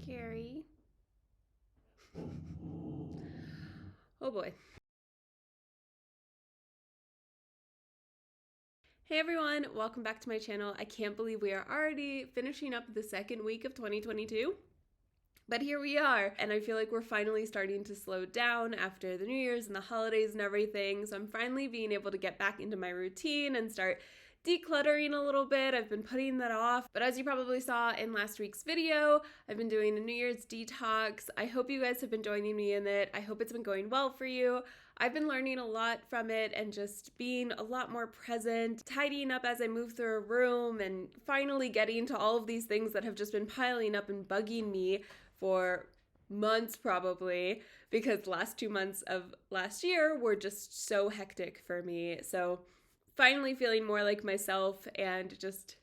scary. Oh boy. Hey everyone, welcome back to my channel. I can't believe we are already finishing up the second week of 2022. But here we are, and I feel like we're finally starting to slow down after the New Year's and the holidays and everything. So I'm finally being able to get back into my routine and start decluttering a little bit. I've been putting that off, but as you probably saw in last week's video, I've been doing a New Year's detox. I hope you guys have been joining me in it. I hope it's been going well for you. I've been learning a lot from it and just being a lot more present, tidying up as I move through a room, and finally getting to all of these things that have just been piling up and bugging me for months probably, because the last 2 months of last year were just so hectic for me. So finally feeling more like myself and just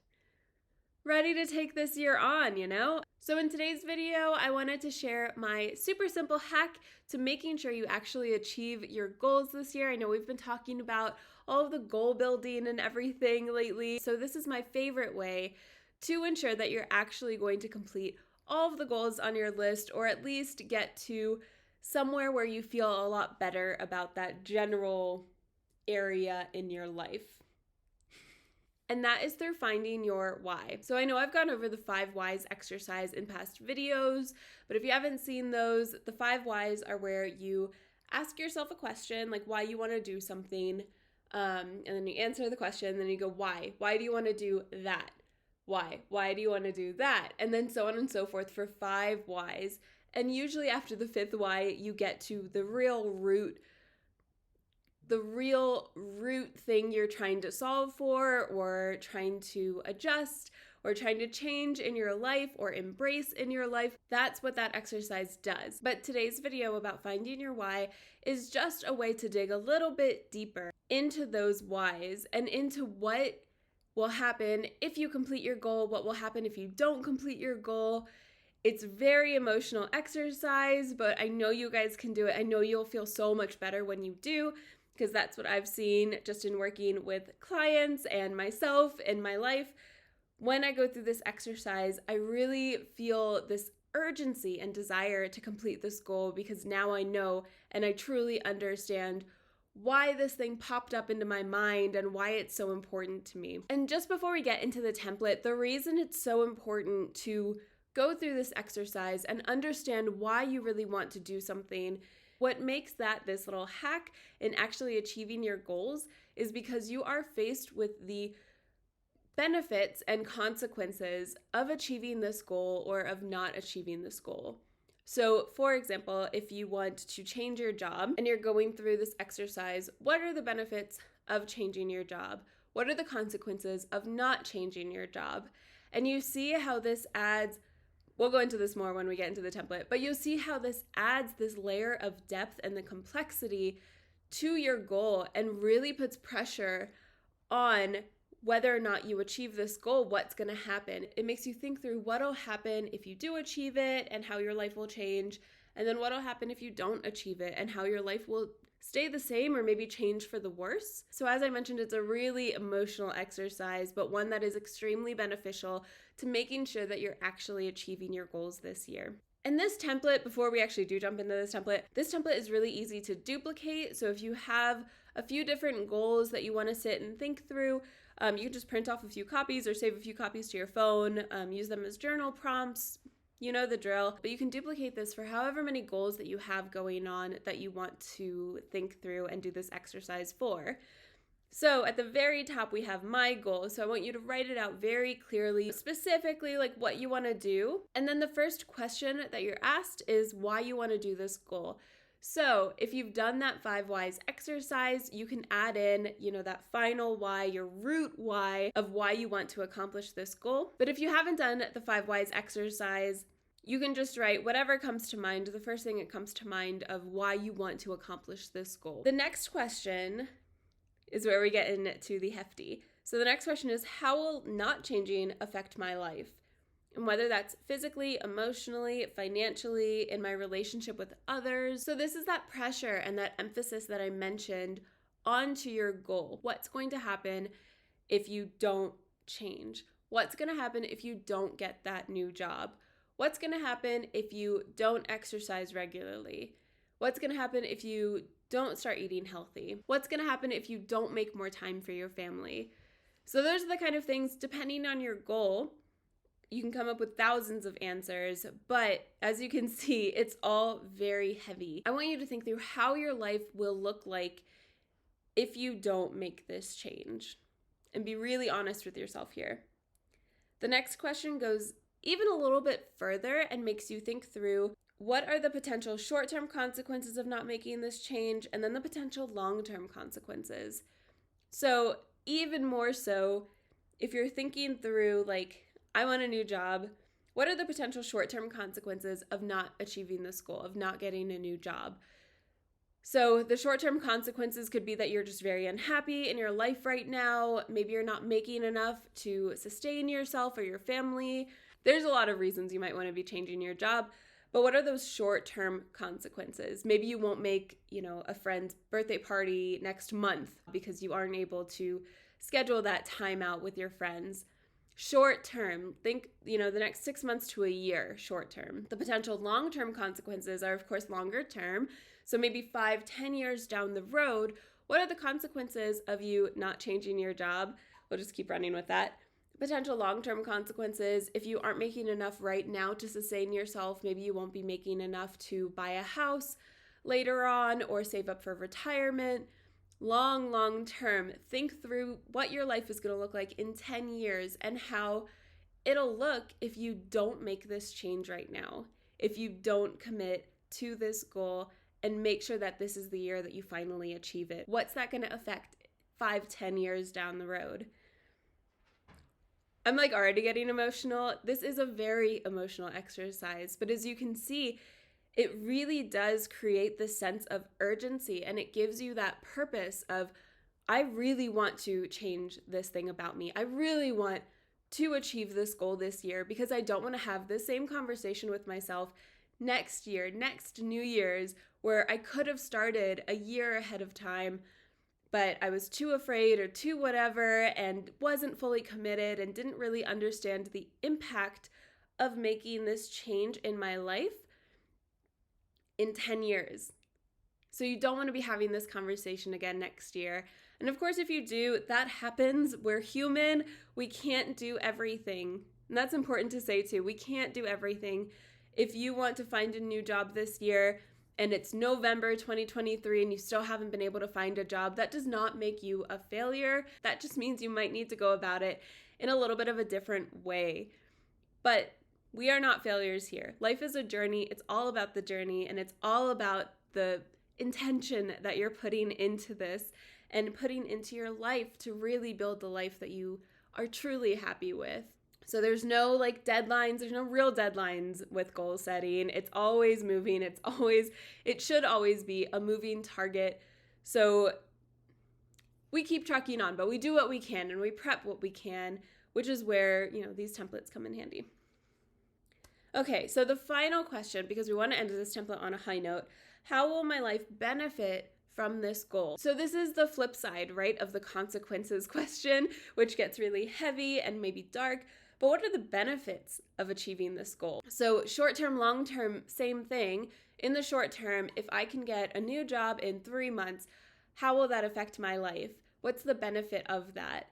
ready to take this year on, you know? So in today's video, I wanted to share my super simple hack to making sure you actually achieve your goals this year. I know we've been talking about all of the goal building and everything lately. So this is my favorite way to ensure that you're actually going to complete all of the goals on your list, or at least get to somewhere where you feel a lot better about that general area in your life. And that is through finding your why. So I know I've gone over the 5 whys exercise in past videos, but if you haven't seen those, the 5 whys are where you ask yourself a question, like why you want to do something, and then you answer the question, and then you go, why? Why do you want to do that? Why? Why do you want to do that? And then so on and so forth for 5 whys. And usually after the 5th why, you get to the real root thing you're trying to solve for, or trying to adjust, or trying to change in your life, or embrace in your life. That's what that exercise does. But today's video about finding your why is just a way to dig a little bit deeper into those whys and into what will happen if you complete your goal, what will happen if you don't complete your goal. It's very emotional exercise, but I know you guys can do it. I know you'll feel so much better when you do, because that's what I've seen just in working with clients and myself in my life. When I go through this exercise, I really feel this urgency and desire to complete this goal, because now I know and I truly understand why this thing popped up into my mind and why it's so important to me. And just before we get into the template, the reason it's so important to go through this exercise and understand why you really want to do something, what makes that this little hack in actually achieving your goals, is because you are faced with the benefits and consequences of achieving this goal or of not achieving this goal. So, for example, if you want to change your job and you're going through this exercise, what are the benefits of changing your job? What are the consequences of not changing your job? And you see how this adds, we'll go into this more when we get into the template, but you'll see how this adds this layer of depth and the complexity to your goal and really puts pressure on whether or not you achieve this goal, what's going to happen. It makes you think through what'll happen if you do achieve it and how your life will change, and then what'll happen if you don't achieve it and how your life will stay the same or maybe change for the worse. So as I mentioned, it's a really emotional exercise, but one that is extremely beneficial to making sure that you're actually achieving your goals this year. And this template, before we actually do jump into this template is really easy to duplicate. So if you have a few different goals that you want to sit and think through, you can just print off a few copies or save a few copies to your phone, use them as journal prompts, you know the drill. But you can duplicate this for however many goals that you have going on that you want to think through and do this exercise for. So at the very top, we have my goal. So I want you to write it out very clearly, specifically like what you want to do. And then the first question that you're asked is why you want to do this goal. So if you've done that 5 whys exercise, you can add in, that final why, your root why of why you want to accomplish this goal. But if you haven't done the 5 whys exercise, you can just write whatever comes to mind, the first thing that comes to mind of why you want to accomplish this goal. The next question is where we get into the hefty. So the next question is, how will not changing affect my life? And whether that's physically, emotionally, financially, in my relationship with others. So this is that pressure and that emphasis that I mentioned onto your goal. What's going to happen if you don't change? What's going to happen if you don't get that new job? What's going to happen if you don't exercise regularly? What's going to happen if you don't start eating healthy? What's going to happen if you don't make more time for your family? So those are the kind of things, depending on your goal, you can come up with thousands of answers, but as you can see, it's all very heavy. I want you to think through how your life will look like if you don't make this change, and be really honest with yourself here. The next question goes even a little bit further and makes you think through what are the potential short-term consequences of not making this change, and then the potential long-term consequences. So even more so, if you're thinking through like, I want a new job, what are the potential short-term consequences of not achieving this goal, of not getting a new job? So the short-term consequences could be that you're just very unhappy in your life right now. Maybe you're not making enough to sustain yourself or your family. There's a lot of reasons you might want to be changing your job, but what are those short-term consequences? Maybe you won't make, a friend's birthday party next month because you aren't able to schedule that time out with your friends. Short term, think, the next 6 months to a year, short term. The potential long-term consequences are, of course, longer term. So maybe 5-10 years down the road, what are the consequences of you not changing your job? We'll just keep running with that. Potential long-term consequences, if you aren't making enough right now to sustain yourself, maybe you won't be making enough to buy a house later on or save up for retirement. Long term, think through what your life is going to look like in 10 years and how it'll look if you don't make this change right now, if you don't commit to this goal and make sure that this is the year that you finally achieve it. What's that going to affect 5-10 years down the road? I'm already getting emotional. This is a very emotional exercise, but as you can see, it really does create this sense of urgency, and it gives you that purpose of, I really want to change this thing about me. I really want to achieve this goal this year because I don't want to have the same conversation with myself next year, next New Year's, where I could have started a year ahead of time, but I was too afraid or too whatever and wasn't fully committed and didn't really understand the impact of making this change in my life in 10 years. So you don't want to be having this conversation again next year. And of course, if you do, that happens. We're human. We can't do everything. And that's important to say too. We can't do everything. If you want to find a new job this year and it's November 2023 and you still haven't been able to find a job, that does not make you a failure. That just means you might need to go about it in a little bit of a different way. But we are not failures here. Life is a journey. It's all about the journey, and it's all about the intention that you're putting into this and putting into your life to really build the life that you are truly happy with. So there's no deadlines. There's no real deadlines with goal setting. It's always moving. It should always be a moving target. So we keep trucking on, but we do what we can and we prep what we can, which is where, these templates come in handy. Okay, so the final question, because we want to end this template on a high note, how will my life benefit from this goal? So this is the flip side, right, of the consequences question, which gets really heavy and maybe dark. But what are the benefits of achieving this goal? So short-term, long-term, same thing. In the short term, if I can get a new job in 3 months, how will that affect my life? What's the benefit of that?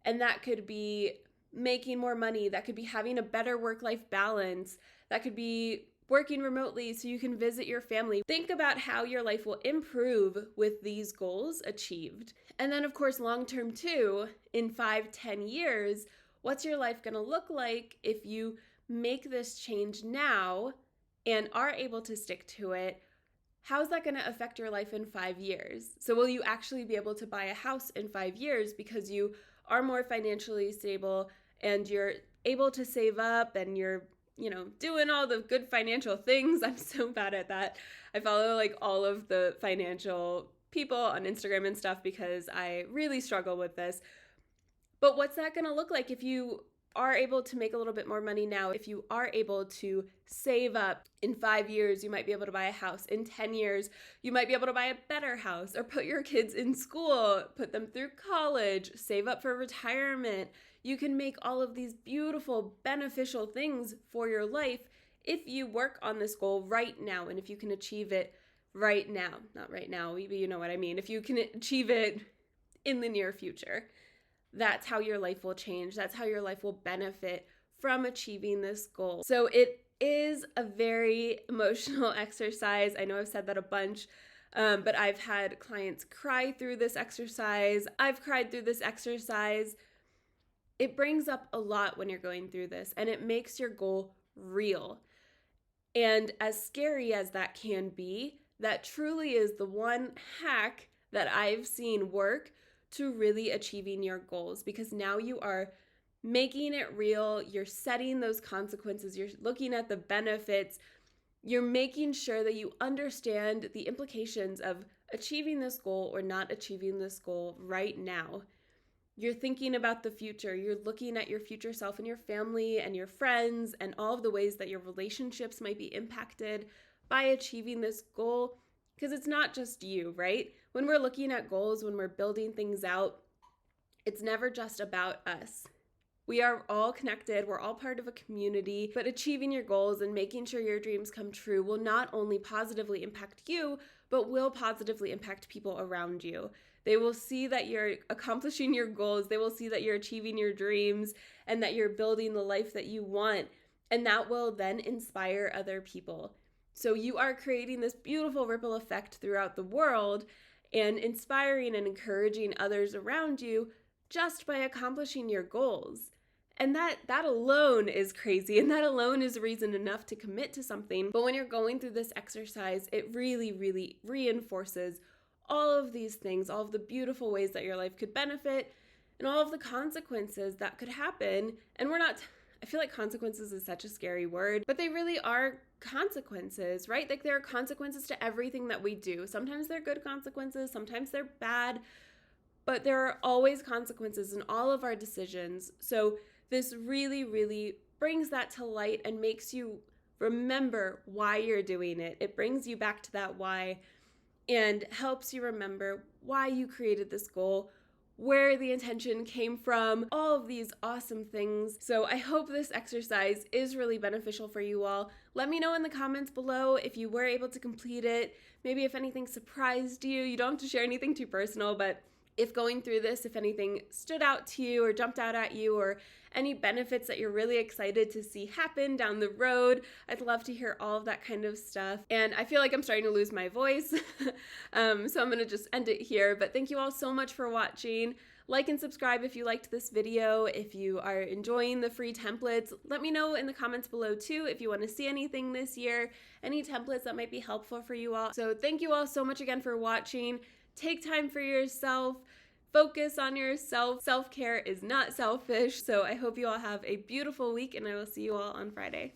And that could be making more money. That could be having a better work-life balance. That could be working remotely so you can visit your family. Think about how your life will improve with these goals achieved. And then, of course, long-term too, in 5-10 years, what's your life going to look like if you make this change now and are able to stick to it? How's that going to affect your life in 5 years? So will you actually be able to buy a house in 5 years because you are more financially stable and you're able to save up and you're, doing all the good financial things? I'm so bad at that. I follow all of the financial people on Instagram and stuff because I really struggle with this. But what's that going to look like if you are able to make a little bit more money now? If you are able to save up, in 5 years, you might be able to buy a house. In 10 years, you might be able to buy a better house or put your kids in school, put them through college, save up for retirement. You can make all of these beautiful, beneficial things for your life if you work on this goal right now, and if you can achieve it right now, not right now, you know what I mean, if you can achieve it in the near future, that's how your life will change. That's how your life will benefit from achieving this goal. So it is a very emotional exercise. I know I've said that a bunch, but I've had clients cry through this exercise. I've cried through this exercise. It brings up a lot when you're going through this, and it makes your goal real. And as scary as that can be, that truly is the one hack that I've seen work to really achieving your goals, because now you are making it real. You're setting those consequences. You're looking at the benefits. You're making sure that you understand the implications of achieving this goal or not achieving this goal right now. You're thinking about the future. You're looking at your future self and your family and your friends and all of the ways that your relationships might be impacted by achieving this goal. Because it's not just you, right? When we're looking at goals, when we're building things out, it's never just about us. We are all connected. We're all part of a community. But achieving your goals and making sure your dreams come true will not only positively impact you, but will positively impact people around you. They will see that you're accomplishing your goals. They will see that you're achieving your dreams and that you're building the life that you want. And that will then inspire other people. So you are creating this beautiful ripple effect throughout the world and inspiring and encouraging others around you just by accomplishing your goals. And that alone is crazy, and that alone is reason enough to commit to something. But when you're going through this exercise, it really, really reinforces all of these things, all of the beautiful ways that your life could benefit, and all of the consequences that could happen. And I feel like consequences is such a scary word, but they really are consequences, right? Like there are consequences to everything that we do. Sometimes they're good consequences, sometimes they're bad, but there are always consequences in all of our decisions. So this really, really brings that to light and makes you remember why you're doing it. It brings you back to that why and helps you remember why you created this goal, where the intention came from, all of these awesome things. So I hope this exercise is really beneficial for you all. Let me know in the comments below if you were able to complete it. Maybe if anything surprised you. You don't have to share anything too personal, but if going through this, if anything stood out to you or jumped out at you, or any benefits that you're really excited to see happen down the road, I'd love to hear all of that kind of stuff. And I feel like I'm starting to lose my voice, so I'm gonna just end it here. But thank you all so much for watching. Like and subscribe if you liked this video. If you are enjoying the free templates, let me know in the comments below too if you want to see anything this year, any templates that might be helpful for you all. So thank you all so much again for watching. Take time for yourself. Focus on yourself. Self-care is not selfish. So I hope you all have a beautiful week, and I will see you all on Friday.